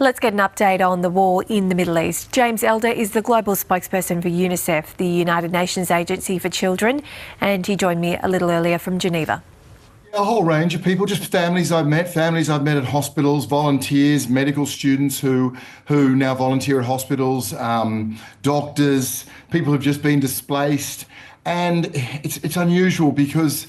Let's get an update on the war in the Middle East. James Elder is the global spokesperson for UNICEF, the United Nations Agency for Children, and he joined me a little earlier from Geneva. A whole range of people, just families I've met at hospitals, volunteers, medical students who now volunteer at hospitals, doctors, people who've just been displaced. And it's unusual because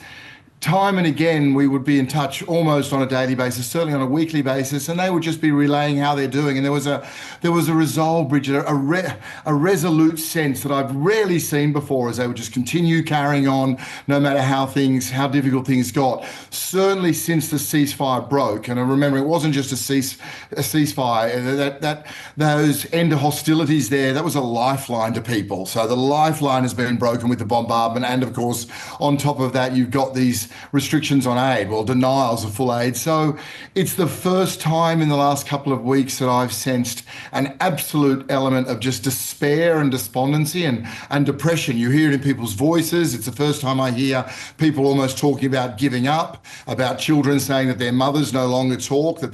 time and again, we would be in touch almost on a daily basis, certainly on a weekly basis, and they would just be relaying how they're doing. And there was a resolve, Bridget, a resolute sense that I've rarely seen before as they would just continue carrying on no matter how difficult things got. Certainly since the ceasefire broke, and I remember it wasn't just a ceasefire, that those end of hostilities there, that was a lifeline to people. So the lifeline has been broken with the bombardment, and of course, on top of that, you've got these restrictions on aid, denials of full aid. So it's the first time in the last couple of weeks that I've sensed an absolute element of just despair and despondency and depression. You hear it in people's voices. It's the first time I hear people almost talking about giving up, about children saying that their mothers no longer talk, that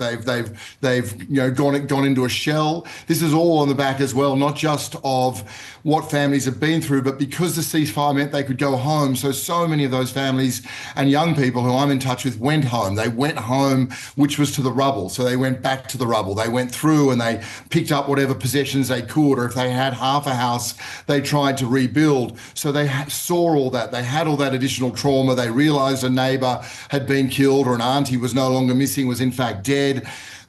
they've gone into a shell. This is all on the back as well, not just of what families have been through, but because the ceasefire meant they could go home. So many of those families and young people who I'm in touch with went home. They went home, which was to the rubble. So they went back to the rubble. They went through and they picked up whatever possessions they could, or if they had half a house, they tried to rebuild. So they saw all that. They had all that additional trauma. They realized a neighbor had been killed, or an auntie was no longer missing, was in fact dead.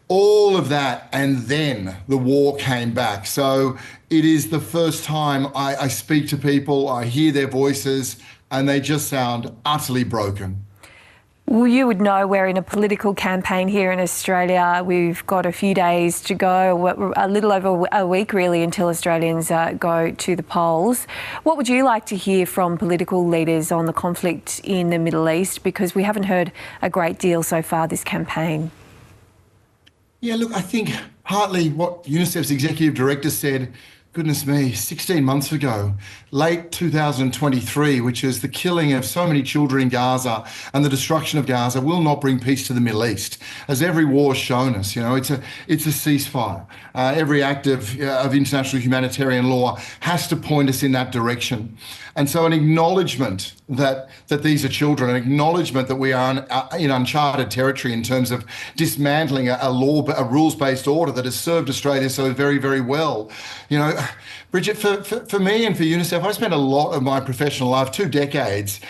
All of that, and then the war came back. So it is the first time I speak to people, I hear their voices, and they just sound utterly broken. Well, you would know we're in a political campaign here in Australia. We've got a few days to go, a little over a week really, until Australians go to the polls. What would you like to hear from political leaders on the conflict in the Middle East? Because we haven't heard a great deal so far this campaign. Yeah, look, I think partly what UNICEF's executive director said, goodness me, 16 months ago, late 2023, which is the killing of so many children in Gaza and the destruction of Gaza, will not bring peace to the Middle East. As every war has shown us, it's a ceasefire. Every act of international humanitarian law has to point us in that direction. And so an acknowledgement that these are children, an acknowledgement that we are in uncharted territory in terms of dismantling a rules-based order that has served Australia so very, very well. Bridget, for me and for UNICEF, I spent a lot of my professional life, 2 decades,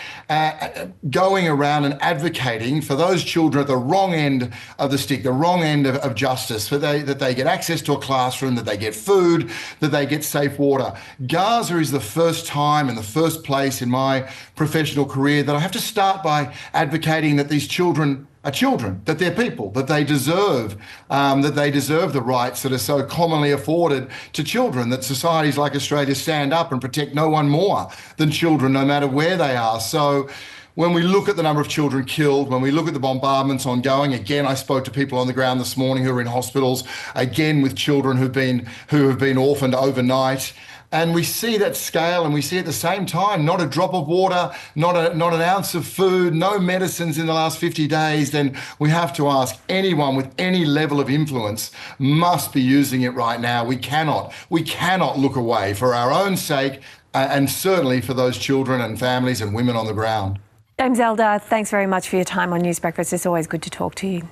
going around and advocating for those children at the wrong end of the stick, the wrong end of justice, that they get access to a classroom, that they get food, that they get safe water. Gaza is the first time and the first place in my professional career that I have to start by advocating that these children are children, that they're people, that they deserve the rights that are so commonly afforded to children, that societies like Australia stand up and protect no one more than children, no matter where they are. So when we look at the number of children killed, when we look at the bombardments ongoing, again, I spoke to people on the ground this morning who are in hospitals, again with children who have been orphaned overnight. And we see that scale, and we see at the same time, not a drop of water, not an ounce of food, no medicines in the last 50 days, then we have to ask, anyone with any level of influence must be using it right now. We cannot look away for our own sake, and certainly for those children and families and women on the ground. James Elder, thanks very much for your time on News Breakfast. It's always good to talk to you.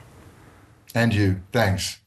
And you, thanks.